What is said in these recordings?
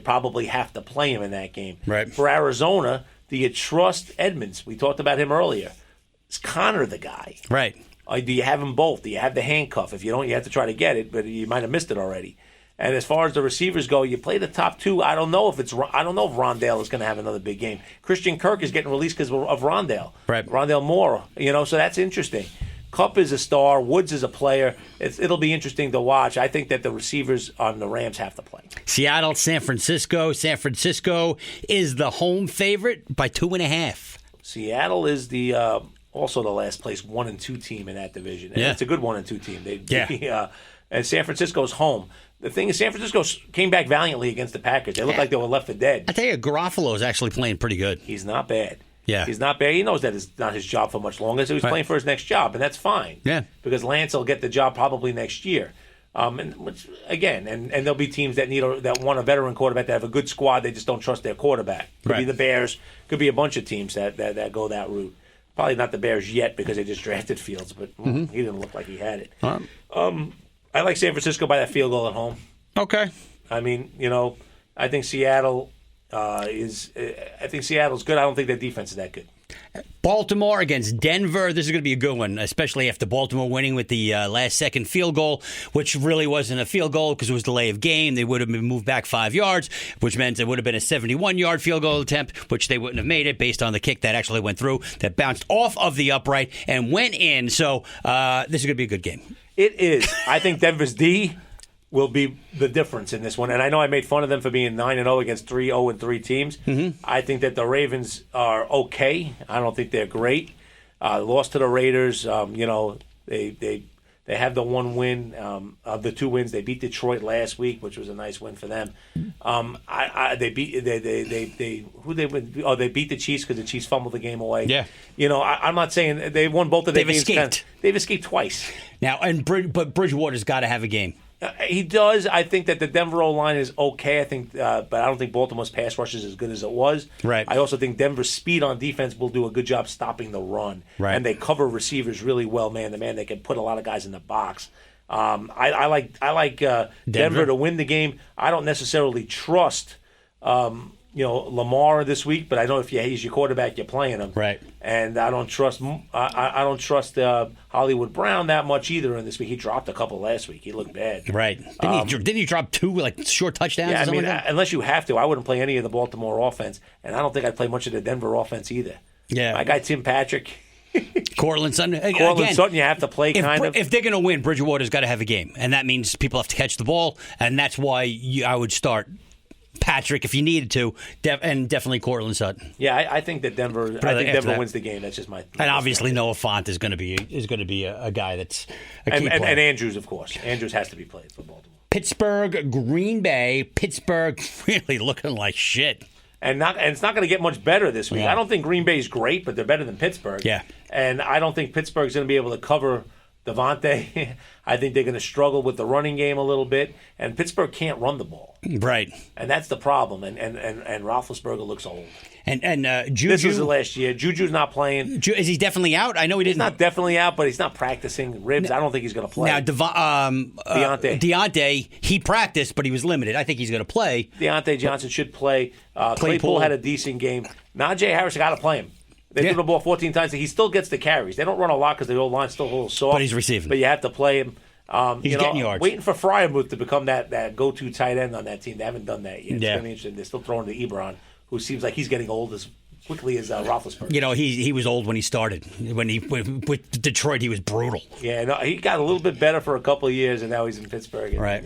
probably have to play him in that game. Right. For Arizona, do you trust Edmonds? We talked about him earlier. Is Connor the guy? Right. Do you have them both? Do you have the handcuff? If you don't, you have to try to get it, but you might have missed it already. And as far as the receivers go, you play the top two. I don't know if Rondale is going to have another big game. Christian Kirk is getting released because of Rondale. Right. Rondale Moore. So that's interesting. Kupp is a star. Woods is a player. It'll be interesting to watch. I think that the receivers on the Rams have to play. Seattle, San Francisco. San Francisco is the home favorite by 2.5. Seattle is the also the last place 1 and 2 team in that division. And it's a good 1 and 2 team. And San Francisco's home. The thing is, San Francisco came back valiantly against the Packers. They looked like they were left for dead. I tell you, Garofalo's actually playing pretty good. He's not bad. Yeah. He's not bad. He knows that it's not his job for much longer, so he's playing for his next job, and that's fine. Yeah. Because Lance will get the job probably next year. And there'll be teams that want a veteran quarterback that have a good squad. They just don't trust their quarterback. Could be the Bears. Could be a bunch of teams that go that route. Probably not the Bears yet because they just drafted Fields, but he didn't look like he had it. I like San Francisco by that field goal at home. Okay. I mean, I think Seattle Seattle's good. I don't think their defense is that good. Baltimore against Denver. This is going to be a good one, especially after Baltimore winning with the last-second field goal, which really wasn't a field goal because it was delay of game. They would have been moved back 5 yards, which meant it would have been a 71-yard field goal attempt, which they wouldn't have made it based on the kick that actually went through, that bounced off of the upright and went in. So this is going to be a good game. It is. I think Denver's D will be the difference in this one. And I know I made fun of them for being 9-0 against 3-0-3 teams. Mm-hmm. I think that the Ravens are okay. I don't think they're great. Lost to the Raiders. They have the one win of the 2 wins. They beat Detroit last week, which was a nice win for them. They beat the Chiefs because the Chiefs fumbled the game away. Yeah. I'm not saying they won both of their games. They've escaped twice. Now, but Bridgewater's got to have a game. He does. I think that the Denver O-line is okay. I think, but I don't think Baltimore's pass rush is as good as it was. Right. I also think Denver's speed on defense will do a good job stopping the run. Right. And they cover receivers really well, man. They can put a lot of guys in the box. I like Denver to win the game. I don't necessarily trust Lamar this week, but I know if he's your quarterback, you're playing him. Right. And I don't trust Hollywood Brown that much either in this week. He dropped a couple last week. He looked bad. Right. Didn't he drop 2 short touchdowns? Yeah, or something like that? Unless you have to, I wouldn't play any of the Baltimore offense, and I don't think I'd play much of the Denver offense either. Yeah. My guy Tim Patrick. Cortland Sutton. Cortland Sutton, you have to play If they're going to win, Bridgewater's got to have a game, and that means people have to catch the ball, and that's why I would start Patrick if you needed to, and definitely Cortland Sutton. Yeah, I think that Denver wins the game. That's just my. And obviously Noah Fant is going to be a guy that's a key player. And Andrews, of course. Andrews has to be played for Baltimore. Pittsburgh, Green Bay. Pittsburgh really looking like shit. And it's not going to get much better this week. Yeah. I don't think Green Bay's great, but they're better than Pittsburgh. Yeah. And I don't think Pittsburgh's going to be able to cover Devontae. I think they're going to struggle with the running game a little bit, and Pittsburgh can't run the ball. Right. And that's the problem. And Roethlisberger looks old. And Juju. This was the last year. Juju's not playing. Is he definitely out? I know he didn't. He's not definitely out, but he's not practicing ribs. I don't think he's going to play. Now, Deontay, he practiced, but he was limited. I think he's going to play. Deontay Johnson should play. Claypool had a decent game. Najee Harris got to play him. They threw the ball 14 times. He still gets the carries. They don't run a lot because the old line's still a little soft. But he's receiving. But you have to play him. He's getting yards. Waiting for Freiermuth to become that go-to tight end on that team. They haven't done that yet. It's Yeah. going to be interesting. They're still throwing to Ebron, who seems like he's getting old as quickly as Roethlisberger. He was old when he started. With Detroit, he was brutal. Yeah, no, he got a little bit better for a couple of years, and now he's in Pittsburgh. And, right.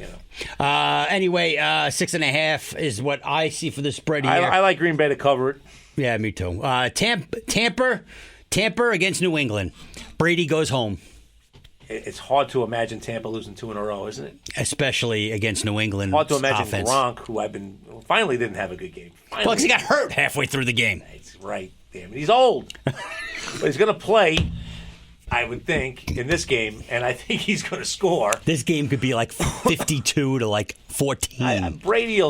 Anyway, 6.5 is what I see for the spread here. I like Green Bay to cover it. Yeah, me too. Tampa against New England. Brady goes home. It's hard to imagine Tampa losing 2 in a row, isn't it? Especially against New England. Hard to imagine offense. Gronk, who finally didn't have a good game. Well, because he got hurt halfway through the game. That's right. Damn it. He's old. But he's going to play, I would think, in this game, and I think he's going to score. This game could be like 52 to like 14. I think Brady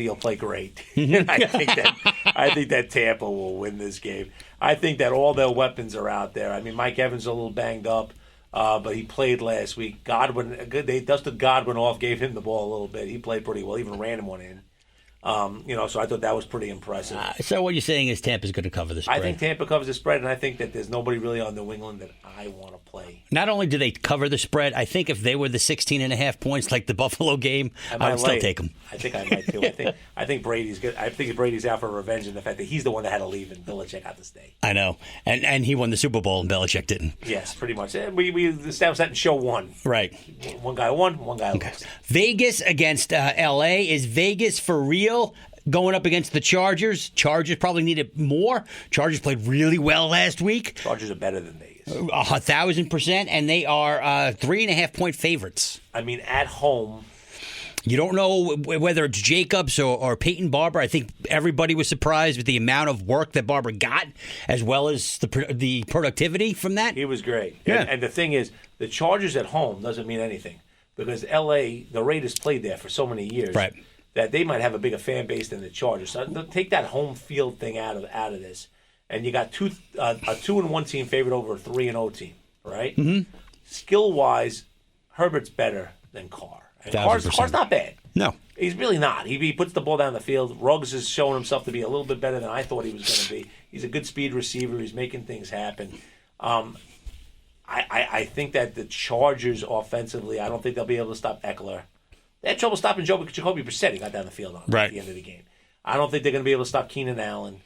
will play great. I think that Tampa will win this game. I think that all their weapons are out there. I mean, Mike Evans is a little banged up. but he played last week. They dusted Godwin off, gave him the ball a little bit. He played pretty well, even ran him one in. So I thought that was pretty impressive. So what you're saying is Tampa's going to cover the spread? I think Tampa covers the spread, and I think that there's nobody really on New England that I want to play. Not only do they cover the spread, I think if they were the 16.5 points like the Buffalo game, I would still take them. I think I might too. I think Brady's good. I think Brady's out for revenge in the fact that he's the one that had to leave and Belichick had to stay. I know, and he won the Super Bowl and Belichick didn't. Yes, pretty much. We established that in show one. Right. One guy won, one guy lost. Vegas against L.A. Is Vegas for real? Going up against the Chargers. Chargers probably needed more. Chargers played really well last week. Chargers are better than Vegas. 1,000%, and they are 3.5-point favorites. I mean, at home. You don't know whether it's Jacobs or Peyton Barber. I think everybody was surprised with the amount of work that Barber got, as well as the productivity from that. He was great. Yeah. And the thing is, the Chargers at home doesn't mean anything because L.A., the Raiders played there for so many years. Right. That they might have a bigger fan base than the Chargers. So take that home field thing out of this, and you got a 2-1 team favored over a 3-0 team, right? Mm-hmm. Skill wise, Herbert's better than Carr. And Carr's not bad. No, he's really not. He puts the ball down the field. Ruggs has shown himself to be a little bit better than I thought he was going to be. He's a good speed receiver. He's making things happen. I think that the Chargers offensively, I don't think they'll be able to stop Eckler. They had trouble stopping Jacoby Brissett. He got down the field at the end of the game. I don't think they're going to be able to stop Keenan Allen.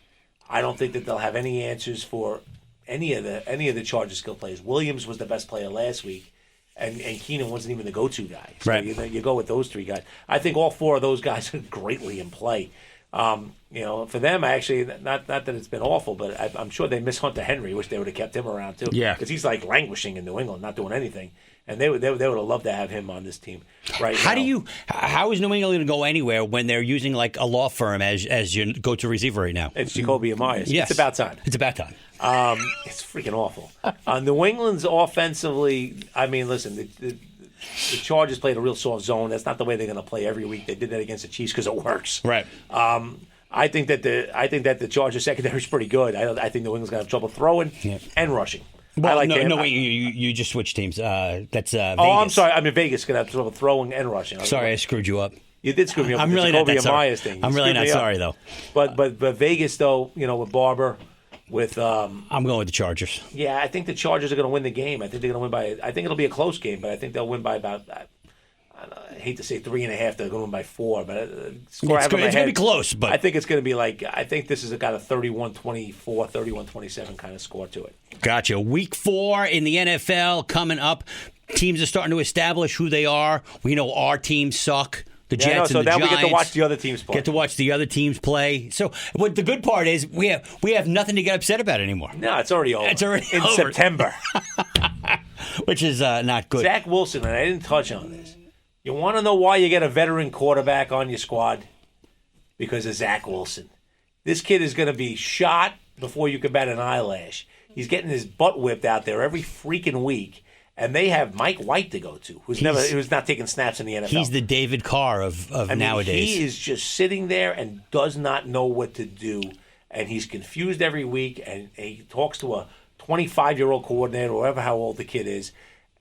I don't think that they'll have any answers for any of the Chargers skill players. Williams was the best player last week, and Keenan wasn't even the go-to guy. So right. you go with those three guys. I think all four of those guys are greatly in play. For them, actually, not that it's been awful, but I'm sure they miss Hunter Henry. Wish they would have kept him around too. Yeah, because he's like languishing in New England, not doing anything. And they would have loved to have him on this team right now. How is New England going to go anywhere when they're using like a law firm as your go-to receiver right now? It's Jacoby Amaya. Yes. It's about time. It's about time. It's freaking awful. New England's offensively, I mean, listen, the Chargers played a real soft zone. That's not the way they're going to play every week. They did that against the Chiefs because it works. Right. I think that the Chargers secondary is pretty good. I think New England's going to have trouble throwing and rushing. Well, wait, you just switched teams. That's Vegas. Oh, I'm sorry. I mean, Vegas is going to have trouble throwing and rushing. Sorry, I screwed you up. You did screw me up. I'm really not that sorry. Thing. I'm really not sorry, though. But Vegas, though, with Barber, with I'm going with the Chargers. Yeah, I think the Chargers are going to win the game. I think they're going to win by. I think it'll be a close game, but I think they'll win by about. I hate to say 3.5. They're going to win by 4, but it's going to be close. But I think it's going to be I think this has got a 31-24, 31-27 kind of score to it. Gotcha. Week 4 in the NFL coming up. Teams are starting to establish who they are. We know our teams suck. The Jets and the Giants. So now we get to watch the other teams play. Get to watch the other teams play. So what the good part is we have nothing to get upset about anymore. No, it's already over. It's already in over. September. Which is not good. Zach Wilson, and I didn't touch on this. You want to know why you get a veteran quarterback on your squad? Because of Zach Wilson. This kid is going to be shot before you can bat an eyelash. He's getting his butt whipped out there every freaking week. And they have Mike White to go to, who's not taking snaps in the NFL. He's the David Carr of nowadays. He is just sitting there and does not know what to do. And he's confused every week. And he talks to a 25-year-old coordinator, or how old the kid is,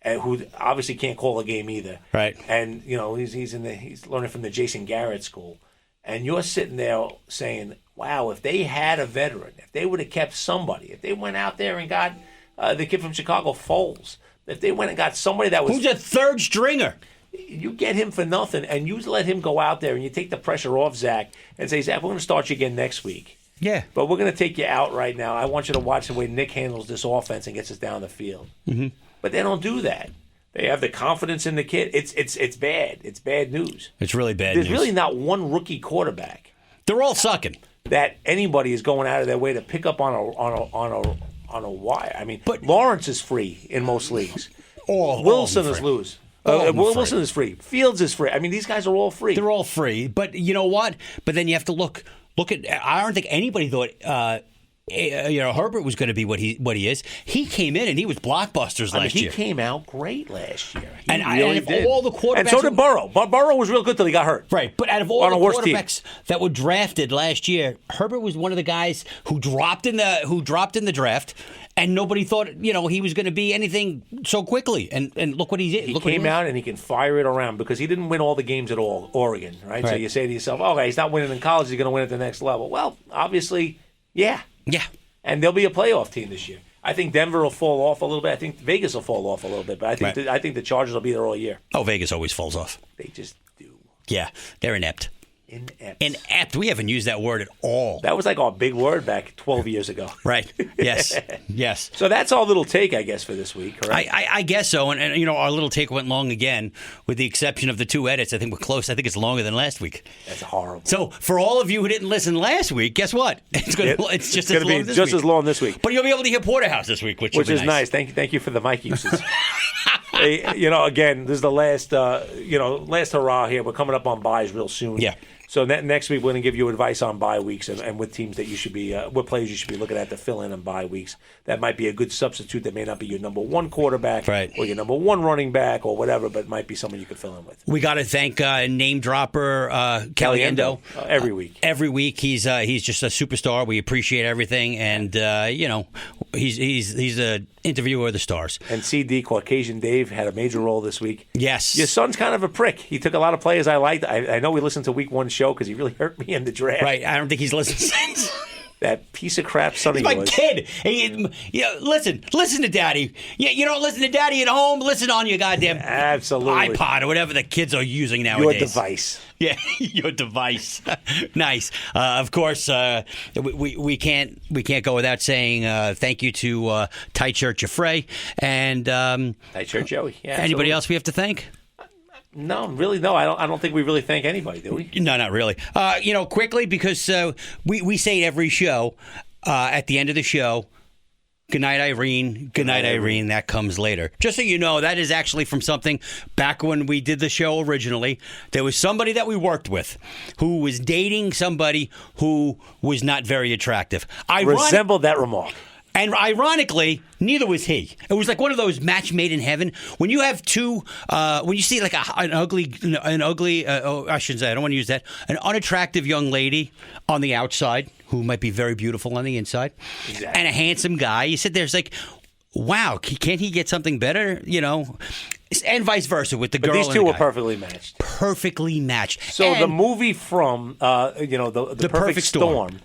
who obviously can't call a game either. Right. And he's learning from the Jason Garrett school. And you're sitting there saying, wow, if they had a veteran, if they would have kept somebody, if they went out there and got the kid from Chicago, Foles, if they went and got somebody that was... Who's a third stringer? You get him for nothing, and you let him go out there, and you take the pressure off Zach and say, Zach, we're going to start you again next week. Yeah. But we're going to take you out right now. I want you to watch the way Nick handles this offense and gets us down the field. Mm-hmm. But they don't do that. They have the confidence in the kid. It's bad. It's bad news. It's really bad news. news. There's really not one rookie quarterback. They're all sucking. That anybody is going out of their way to pick up on a wire. I mean, but Lawrence is free in most leagues. Wilson is loose. Wilson is free. Fields is free. I mean, these guys are all free. They're all free. But you know what? But then you have to look at. I don't think anybody thought. Herbert was going to be what he is. He came in and he was blockbusters last year. He came out great last year. And all the quarterbacks, and so did Burrow. Burrow was real good till he got hurt. Right, but out of all the quarterbacks that were drafted last year, Herbert was one of the guys who dropped in the draft, and nobody thought he was going to be anything so quickly. And look what he did. He came out and he can fire it around because he didn't win all the games at all. Oregon, right? So you say to yourself, okay, he's not winning in college. He's going to win at the next level. Well, obviously, yeah. And they'll be a playoff team this year. I think Denver will fall off a little bit. I think Vegas will fall off a little bit. But I think the Chargers will be there all year. Oh, Vegas always falls off. They just do. Yeah, they're inept. Inept. Inept. We haven't used that word at all. That was like our big word back 12 years ago. Right. Yes. Yes. So that's our little take, I guess, for this week, right? I guess so. And our little take went long again, with the exception of the 2 edits. I think we're close. I think it's longer than last week. That's horrible. So for all of you who didn't listen last week, guess what? It's just as long this week. Just as long this week. But you'll be able to hear Porterhouse this week, which is nice. Thank you for the mic usage. Hey, again, this is the last hurrah here. We're coming up on buys real soon. Yeah. So next week, we're going to give you advice on bye weeks and with teams that you should be, what players you should be looking at to fill in on bye weeks. That might be a good substitute. That may not be your number one quarterback or your number one running back or whatever, but it might be someone you could fill in with. We got to thank name dropper Caliendo. Every week. Every week, he's just a superstar. We appreciate everything, and he's a interviewer of the stars. And CD, Caucasian Dave, had a major role this week. Yes. Your son's kind of a prick. He took a lot of players I liked. I know we listened to week 1 show because he really hurt me in the draft. Right. I don't think he's listened since. That piece of crap son He's of my kid. Listen to Daddy. You don't listen to Daddy at home. Listen on your goddamn iPod or whatever the kids are using nowadays. Your device. Yeah, your device. Nice. Of course, we can't go without saying thank you to Tight Shirt Jeffrey and Tight Shirt Joey. Yeah, anybody else we have to thank? No, really, no. I don't think we really thank anybody, do we? No, not really. Quickly, because we say it every show at the end of the show. Good night, Irene. Good night, Irene. That comes later. Just so you know, that is actually from something back when we did the show originally. There was somebody that we worked with who was dating somebody who was not very attractive. Resembled that remark. And ironically, neither was he. It was like one of those match made in heaven. When you have two, when you see like an ugly, I shouldn't say, I don't want to use that, an unattractive young lady on the outside who might be very beautiful on the inside, and a handsome guy, you sit there, it's like, wow, can't he get something better? And vice versa with the girl. But these two were perfectly matched. Perfectly matched. So the movie from, the Perfect Storm.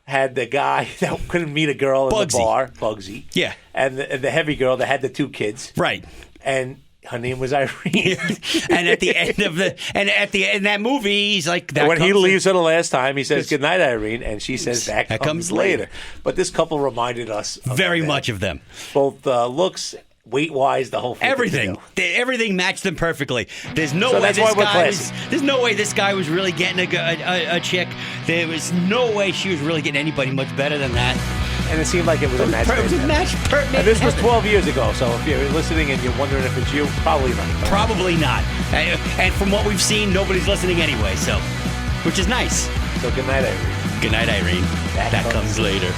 Had the guy that couldn't meet a girl in the bar, Bugsy. Yeah. And the heavy girl that had the 2 kids. Right. And her name was Irene. And at the end of in that movie, he's like, when he leaves her the last time, he says, "Good night, Irene," and she says, "That comes later." But this couple reminded us very much of them. Both looks, weight-wise, the whole thing. Everything matched them perfectly. There's no way this guy was really getting a chick. There was no way she was really getting anybody much better than that. And it seemed like it was a match. It was a match. And this was 12 years ago, so if you're listening and you're wondering if it's you, probably not. Probably not. And from what we've seen, nobody's listening anyway, so, which is nice. So good night, Irene. Good night, Irene. That comes later.